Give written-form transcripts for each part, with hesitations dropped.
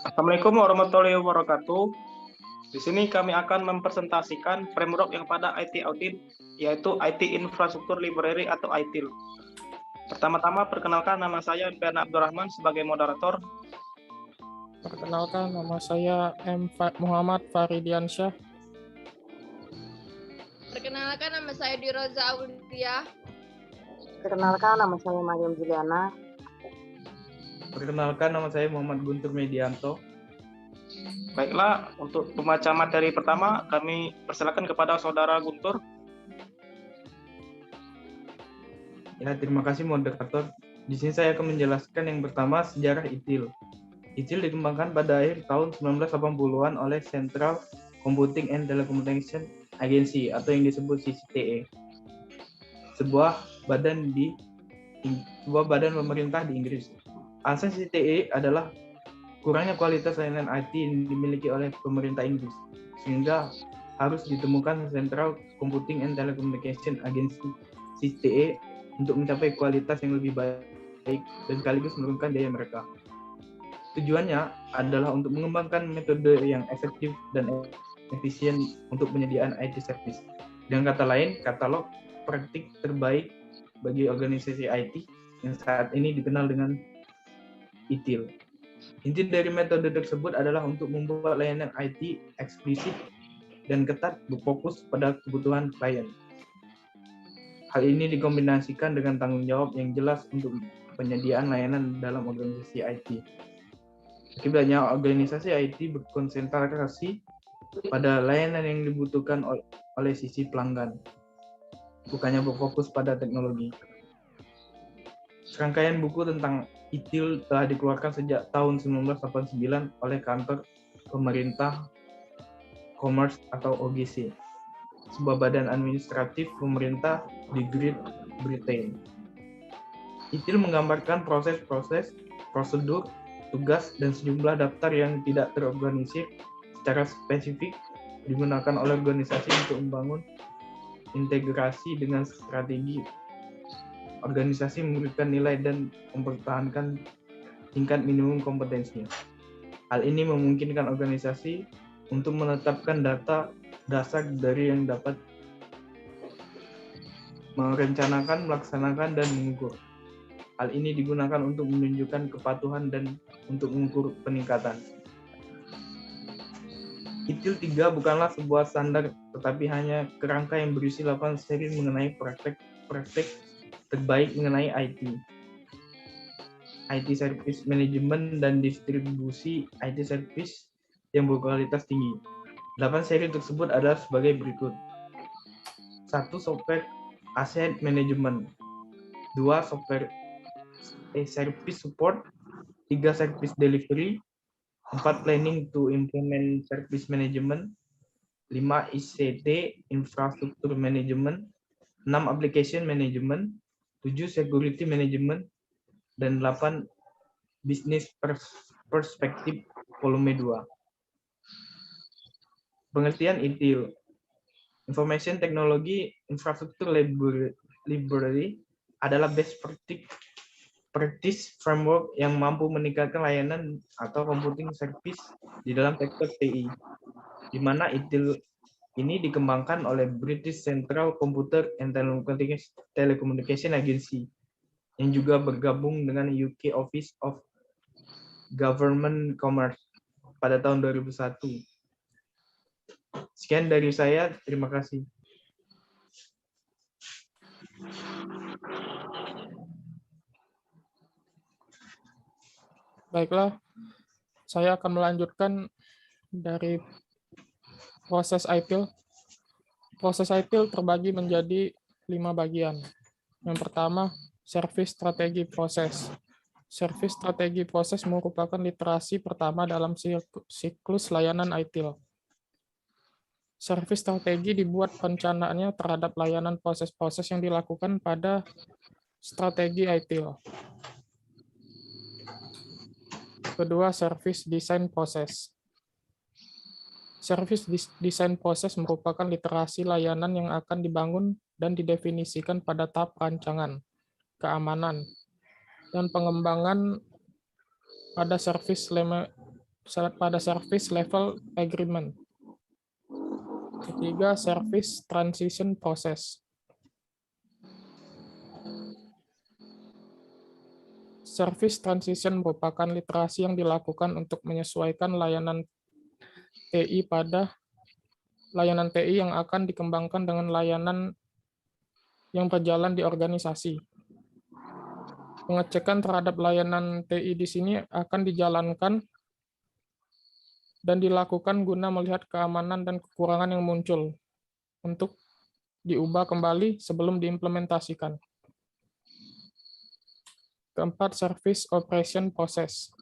Assalamualaikum warahmatullahi wabarakatuh. Di sini kami akan mempresentasikan framework yang pada IT Audit, yaitu IT Infrastructure Library atau ITIL. Pertama-tama, perkenalkan nama saya Bernard Abdurrahman sebagai moderator. Perkenalkan, nama saya Muhammad Faridiansyah. Perkenalkan, nama saya Diroza Aulia. Perkenalkan, nama saya Mariam Juliana. Perkenalkan, nama saya Muhammad Guntur Medianto. Baiklah, untuk pembaca materi pertama, kami persilakan kepada Saudara Guntur. Ya, terima kasih moderator. Di sini saya akan menjelaskan yang pertama sejarah ITIL. ITIL dikembangkan pada akhir tahun 1980-an oleh Central Computing and Telecommunication Agency atau yang disebut CCTA. Sebuah badan pemerintah di Inggris. Alasan CCTA adalah kurangnya kualitas layanan IT yang dimiliki oleh pemerintah Inggris, sehingga harus ditemukan Central Computing and Telecommunication Agency (CCTA) untuk mencapai kualitas yang lebih baik dan sekaligus menurunkan biaya mereka. Tujuannya adalah untuk mengembangkan metode yang efektif dan efisien untuk penyediaan IT service. Dengan kata lain, katalog praktik terbaik bagi organisasi IT yang saat ini dikenal dengan ITIL. Inti dari metode tersebut adalah untuk membuat layanan IT eksplisit dan ketat berfokus pada kebutuhan klien. Hal ini dikombinasikan dengan tanggung jawab yang jelas untuk penyediaan layanan dalam organisasi IT. Akibatnya, organisasi IT berkonsentrasi pada layanan yang dibutuhkan oleh sisi pelanggan, bukannya berfokus pada teknologi. Serangkaian buku tentang ITIL telah dikeluarkan sejak tahun 1989 oleh Kantor Pemerintah Commerce atau OGC, sebuah badan administratif pemerintah di Great Britain. ITIL menggambarkan proses-proses, prosedur, tugas, dan sejumlah daftar yang tidak terorganisir secara spesifik digunakan oleh organisasi untuk membangun integrasi dengan strategi organisasi, memberikan nilai dan mempertahankan tingkat minimum kompetensinya. Hal ini memungkinkan organisasi untuk menetapkan data dasar dari yang dapat merencanakan, melaksanakan, dan mengukur. Hal ini digunakan untuk menunjukkan kepatuhan dan untuk mengukur peningkatan. ITIL 3 bukanlah sebuah standar, tetapi hanya kerangka yang berisi 8 seri mengenai praktek terbaik mengenai IT Service Management dan distribusi IT Service yang berkualitas tinggi. 8 seri tersebut adalah sebagai berikut. 1. Software Asset Management. 2. Software Service Support. 3. Service Delivery. 4. Planning to Implement Service Management. 5. ICT Infrastructure Management. 6. Application Management. 7. Security Management, dan 8. Business Perspective volume 2. Pengertian ITIL. Information Technology Infrastructure Library adalah best practice framework yang mampu meningkatkan layanan atau computing service di dalam sektor TI, di mana ITIL ini dikembangkan oleh British Central Computer and Telecommunication Agency yang juga bergabung dengan UK Office of Government Commerce pada tahun 2001. Sekian dari saya, terima kasih. Baiklah, saya akan melanjutkan dari proses ITIL. Proses ITIL terbagi menjadi 5 bagian. Yang pertama, service strategi proses. Service strategi proses merupakan literasi pertama dalam siklus layanan ITIL. Service strategi dibuat perencanaannya terhadap layanan proses-proses yang dilakukan pada strategi ITIL. Kedua, service design proses. Service design proses merupakan literasi layanan yang akan dibangun dan didefinisikan pada tahap perancangan, keamanan, dan pengembangan pada service level agreement. Ketiga, service transition process. Service transition merupakan literasi yang dilakukan untuk menyesuaikan layanan TI yang akan dikembangkan dengan layanan yang berjalan di organisasi. Pengecekan terhadap layanan TI di sini akan dijalankan dan dilakukan guna melihat keamanan dan kekurangan yang muncul untuk diubah kembali sebelum diimplementasikan. Keempat, service operation process.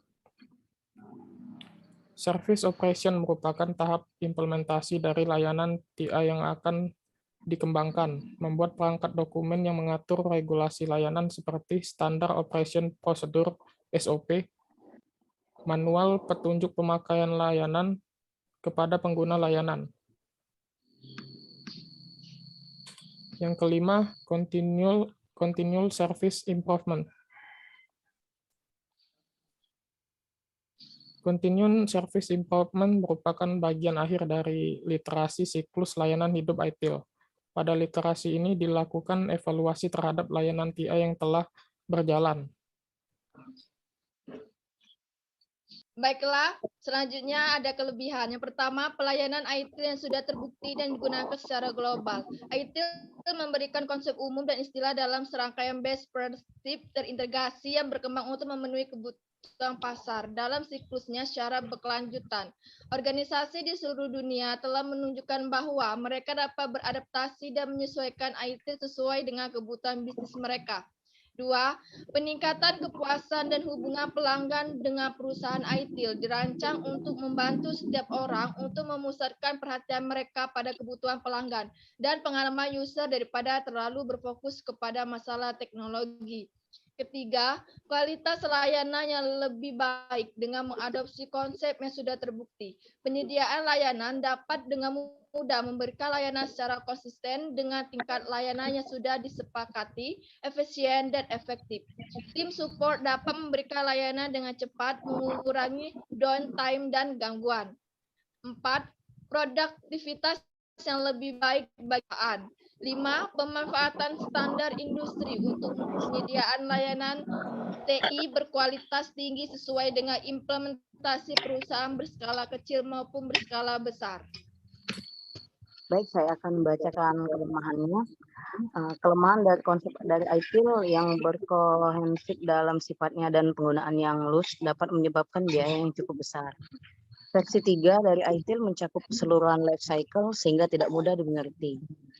Service operation merupakan tahap implementasi dari layanan TI yang akan dikembangkan, membuat perangkat dokumen yang mengatur regulasi layanan seperti standar operation procedure SOP, manual petunjuk pemakaian layanan kepada pengguna layanan. Yang kelima, continual service improvement. Continuous service improvement merupakan bagian akhir dari literasi siklus layanan hidup ITIL. Pada literasi ini dilakukan evaluasi terhadap layanan TI yang telah berjalan. Baiklah, selanjutnya ada kelebihan. Yang pertama, pelayanan ITIL yang sudah terbukti dan digunakan secara global. ITIL memberikan konsep umum dan istilah dalam serangkaian best practice terintegrasi yang berkembang untuk memenuhi kebutuhan pasar dalam siklusnya secara berkelanjutan. Organisasi di seluruh dunia telah menunjukkan bahwa mereka dapat beradaptasi dan menyesuaikan ITIL sesuai dengan kebutuhan bisnis mereka. 2. Peningkatan kepuasan dan hubungan pelanggan dengan perusahaan ITIL dirancang untuk membantu setiap orang untuk memusatkan perhatian mereka pada kebutuhan pelanggan dan pengalaman user daripada terlalu berfokus kepada masalah teknologi. Ketiga, kualitas layanan yang lebih baik dengan mengadopsi konsep yang sudah terbukti. Penyediaan layanan dapat dengan mudah memberikan layanan secara konsisten dengan tingkat layanan yang sudah disepakati, efisien, dan efektif. Tim support dapat memberikan layanan dengan cepat, mengurangi downtime dan gangguan. 4. Produktivitas yang lebih baik bagi perusahaan. 5. Pemanfaatan standar industri untuk penyediaan layanan TI berkualitas tinggi sesuai dengan implementasi perusahaan berskala kecil maupun berskala besar. Baik, saya akan membacakan kelemahannya. Kelemahan dari konsep dari ITIL yang berkohensif dalam sifatnya dan penggunaan yang loose dapat menyebabkan biaya yang cukup besar. Versi 3 dari ITIL mencakup keseluruhan life cycle sehingga tidak mudah dimengerti.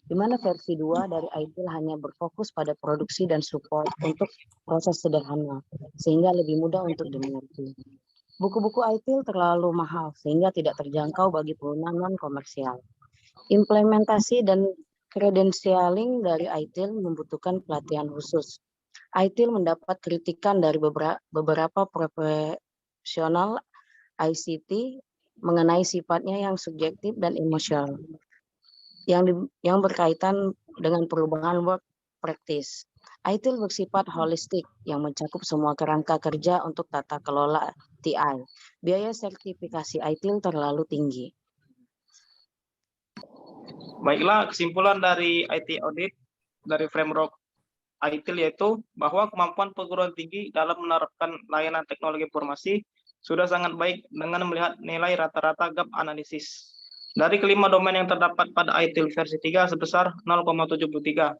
Di mana versi 2 dari ITIL hanya berfokus pada produksi dan support untuk proses sederhana, sehingga lebih mudah untuk dimengerti. Buku-buku ITIL terlalu mahal sehingga tidak terjangkau bagi pengguna non-komersial. Implementasi dan credentialing dari ITIL membutuhkan pelatihan khusus. ITIL mendapat kritikan dari beberapa profesional ICT mengenai sifatnya yang subjektif dan emosional yang berkaitan dengan perubahan work practice. ITIL bersifat holistik yang mencakup semua kerangka kerja untuk tata kelola TI. Biaya sertifikasi ITIL terlalu tinggi. Baiklah, kesimpulan dari IT audit dari framework ITIL yaitu bahwa kemampuan perguruan tinggi dalam menerapkan layanan teknologi informasi sudah sangat baik dengan melihat nilai rata-rata gap analisis. Dari kelima domain yang terdapat pada ITIL versi 3 sebesar 0,73.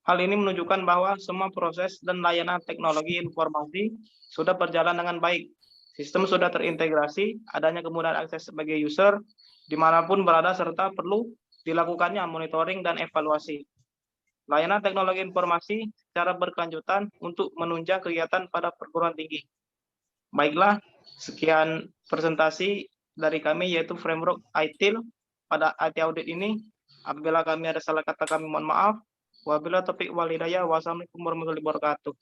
Hal ini menunjukkan bahwa semua proses dan layanan teknologi informasi sudah berjalan dengan baik. Sistem sudah terintegrasi, adanya kemudahan akses sebagai user dimanapun berada serta perlu dilakukannya monitoring dan evaluasi. Layanan teknologi informasi secara berkelanjutan untuk menunjang kegiatan pada perguruan tinggi. Baiklah, sekian presentasi dari kami yaitu framework ITIL pada IT audit ini. Apabila kami ada salah kata kami mohon maaf. Wabillahi taufiq wal hidayah. Wassalamualaikum warahmatullahi wabarakatuh.